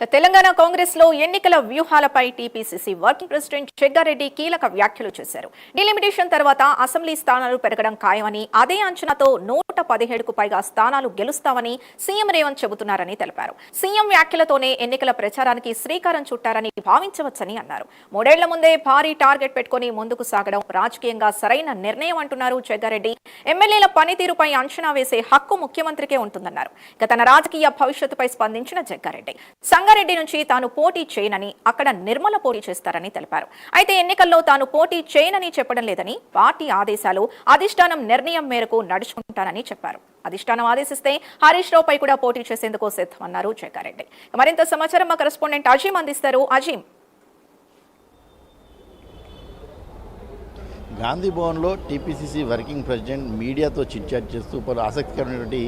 తెలంగాణ కాంగ్రెస్ లో ఎన్నికల వ్యూహాలపై TPCC working president Jaggareddy కీలక వ్యాఖ్యలు చేశారు. డిలిమిటేషన్ తర్వాత అసెంబ్లీ స్థానాలు పెరగడం ఖాయమని, అదే అంచనాతో 117కు పైగా స్థానాలు గెలుస్తామని సీఎం రేవంత్ చెబుతున్నారని తెలిపారు. సీఎం వ్యాఖ్యలతోనే ఎన్నికల ప్రచారానికి శ్రీకారం చుట్టారని భావించవచ్చని అన్నారు. 3 ఏళ్ల ముందే భారీ టార్గెట్ పెట్టుకుని ముందుకు సాగడం రాజకీయంగా సరైన నిర్ణయం అంటున్నారు జగ్గారెడ్డి. ఎమ్మెల్యేల పనితీరుపై అంచనా వేసే హక్కు ముఖ్యమంత్రికే ఉంటుందన్నారు. తన రాజకీయ భవిష్యత్తుపై స్పందించిన జగ్గారెడ్డి సంగారెడ్డి నుంచి తాను పోటీ చేయనని, అక్కడ నిర్మల పోటీ చేస్తారని తెలిపారు. అయితే ఎన్నికల్లో తాను పోటీ చేయనని చెప్పడం లేదని, పార్టీ ఆదేశాలు, అధిష్టానం నిర్ణయం మేరకు నడుచుకుంటానని చెప్పారు. అధిష్టానం ఆదేశిస్తే హరీష్ రావుపై కూడా పోటీ చేసేందుకు సిద్ధమన్నారు జగ్గారెడ్డి. మరింత సమాచారం మా కరెస్పాండెంట్ అజీం అందిస్తారు. అజీం, గాంధీ భవన్లో టీపీసీసీ వర్కింగ్ ప్రెసిడెంట్ మీడియాతో చిట్చాట్ చేస్తూ పలు ఆసక్తికరమైనటువంటి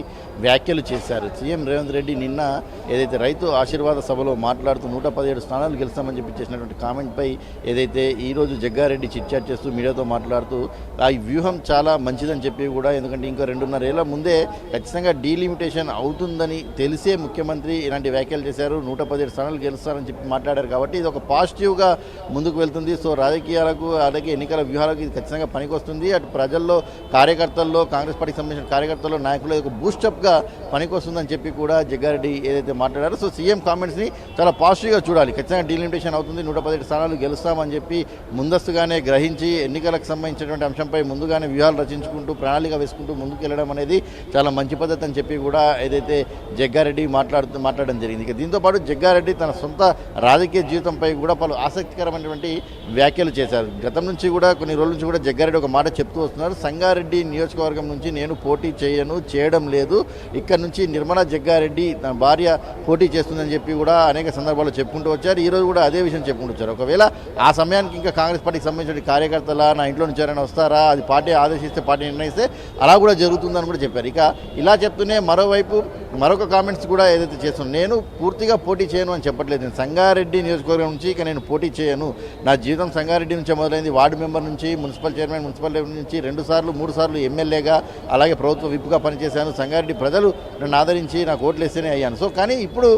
వ్యాఖ్యలు చేశారు. సీఎం రేవంత్ రెడ్డి నిన్న ఏదైతే రైతు ఆశీర్వాద సభలో మాట్లాడుతూ 117 స్థానాలు గెలుస్తామని చెప్పి చేసినటువంటి కామెంట్పై ఏదైతే ఈరోజు జగ్గారెడ్డి చిట్చాట్ చేస్తూ మీడియాతో మాట్లాడుతూ ఆ వ్యూహం చాలా మంచిదని చెప్పి కూడా, ఎందుకంటే ఇంకా 2.5 ఏళ్ల ముందే ఖచ్చితంగా డీలిమిటేషన్ అవుతుందని తెలిసే ముఖ్యమంత్రి ఇలాంటి వ్యాఖ్యలు చేశారు. 117 స్థానాలు గెలుస్తారని చెప్పి మాట్లాడారు. కాబట్టి ఇది ఒక పాజిటివ్గా ముందుకు వెళ్తుంది. సో రాజకీయాలకు అలాగే ఎన్నికల వ్యూహాలకు ఖచ్చితంగా పనికొస్తుంది. అటు ప్రజల్లో, కార్యకర్తల్లో, కాంగ్రెస్ పార్టీకి సంబంధించిన కార్యకర్తల్లో, నాయకులు ఒక బూస్టప్గా పనికొస్తుందని చెప్పి కూడా జగ్గారెడ్డి ఏదైతే మాట్లాడారో, సో సీఎం కామెంట్స్ని చాలా పాజిటివ్గా చూడాలి. ఖచ్చితంగా డీలిమిటేషన్ అవుతుంది, 117 స్థానాలు గెలుస్తామని చెప్పి ముందస్తుగానే గ్రహించి ఎన్నికలకు సంబంధించినటువంటి అంశంపై ముందుగానే వ్యూహాలు రచించుకుంటూ, ప్రణాళిక వేసుకుంటూ ముందుకు వెళ్ళడం అనేది చాలా మంచి పద్ధతి అని చెప్పి కూడా ఏదైతే జగ్గారెడ్డి మాట్లాడడం జరిగింది. ఇక దీంతోపాటు జగ్గారెడ్డి తన సొంత రాజకీయ జీవితంపై కూడా పలు ఆసక్తికరమైనటువంటి వ్యాఖ్యలు చేశారు. గతం నుంచి కూడా కొన్ని రోజుల నుంచి కూడా జగ్గారెడ్డి ఒక మాట చెప్తూ వస్తున్నారు. సంగారెడ్డి నియోజకవర్గం నుంచి నేను పోటీ చేయడం లేదు, ఇక్కడ నుంచి నిర్మలా జగ్గారెడ్డి తన భార్య పోటీ చేస్తుందని చెప్పి కూడా అనేక సందర్భాల్లో చెప్పుకుంటూ వచ్చారు. ఈరోజు కూడా అదే విషయం చెప్పుకుంటూ వచ్చారు. ఒకవేళ ఆ సమయానికి ఇంకా కాంగ్రెస్ పార్టీకి సంబంధించిన కార్యకర్తల నా ఇంట్లో నుంచి ఎవరైనా వస్తారా, అది పార్టీ ఆదేశిస్తే, పార్టీ నిర్ణయిస్తే అలా కూడా జరుగుతుందని కూడా చెప్పారు. ఇక ఇలా చెప్తూనే మరోవైపు మరొక కామెంట్స్ కూడా ఏదైతే చేస్తున్నాను, నేను పూర్తిగా పోటీ చేయను అని చెప్పట్లేదు. నేను సంగారెడ్డి నియోజకవర్గం నుంచి ఇక నేను పోటీ చేయను, నా జీవితం సంగారెడ్డి నుంచే మొదలైంది. వార్డు మెంబర్ నుంచి, మున్సిపల్ చైర్మన్, మున్సిపల్ నుంచి 2 సార్లు 3 సార్లు ఎమ్మెల్యేగా, అలాగే ప్రభుత్వ విప్గా పనిచేశాను. సంగారెడ్డి ప్రజలు నన్ను ఆదరించి నాకు ఓట్లు వేస్తేనే అయ్యాను. సో కానీ ఇప్పుడు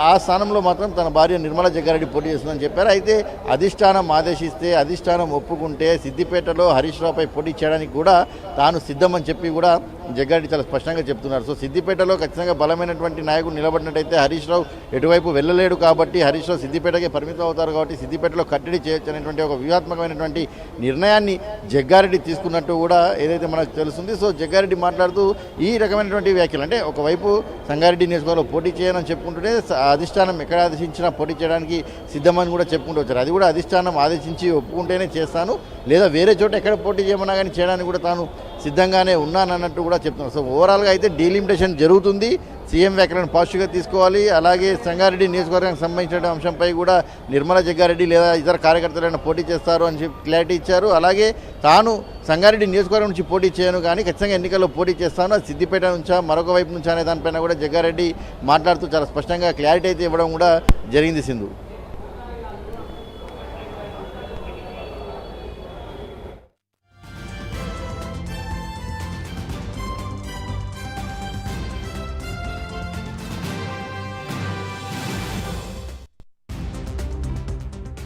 ఆ స్థానంలో మాత్రం తన భార్య నిర్మలా జగ్గారెడ్డి పోటీ చేస్తుందని చెప్పారు. అయితే అధిష్టానం ఆదేశిస్తే, అధిష్టానం ఒప్పుకుంటే సిద్దిపేటలో హరీష్ రావుపై పోటీ చేయడానికి కూడా తాను సిద్ధమని చెప్పి కూడా జగ్గారెడ్డి చాలా స్పష్టంగా చెప్తున్నారు. సో సిద్దిపేటలో ఖచ్చితంగా బలమైనటువంటి నాయకుడు నిలబడినట్టయితే హరీష్ రావు ఎటువైపు వెళ్ళలేడు కాబట్టి, హరీష్ రావు సిద్దిపేటకే పరిమితం అవుతారు కాబట్టి సిద్దిపేటలో కట్టడి చేయొచ్చు అనేటువంటి ఒక వ్యూహాత్మకమైనటువంటి నిర్ణయాన్ని జగ్గారెడ్డి తీసుకున్నట్టు కూడా ఏదైతే మనకు తెలుస్తుంది. సో జగ్గారెడ్డి మాట్లాడుతూ ఈ రకమైనటువంటి వ్యాఖ్యలు, అంటే ఒకవైపు సంగారెడ్డి నియోజకవర్గంలో పోటీ చేయనని చెప్పుకుంటూనే అధిష్టానం ఎక్కడ ఆదేశించినా పోటీ చేయడానికి సిద్ధమని కూడా చెప్పుకుంటూ వచ్చారు. అది కూడా అధిష్టానం ఆదేశించి ఒప్పుకుంటేనే చేస్తాను, లేదా వేరే చోట ఎక్కడ పోటీ చేయమన్నా కానీ చేయడానికి కూడా తాను సిద్ధంగానే ఉన్నానన్నట్టు కూడా చెప్తున్నారు. సో ఓవరాల్గా అయితే డీలిమిటేషన్ జరుగుతుంది. సీఎం వ్యాఖ్యలను పాజిటివ్గా తీసుకోవాలి. అలాగే సంగారెడ్డి నియోజకవర్గానికి సంబంధించిన అంశంపై కూడా నిర్మలా జగ్గారెడ్డి లేదా ఇతర కార్యకర్తలైనా పోటీ చేస్తారు అని చెప్పి క్లారిటీ ఇచ్చారు. అలాగే తాను సంగారెడ్డి నియోజకవర్గం నుంచి పోటీ చేయను, కానీ ఖచ్చితంగా ఎన్నికల్లో పోటీ చేస్తాను, అది సిద్దిపేట నుంచా మరొక వైపు నుంచా అనే దానిపైన కూడా జగ్గారెడ్డి మాట్లాడుతూ చాలా స్పష్టంగా క్లారిటీ అయితే ఇవ్వడం కూడా జరిగింది. సింధు.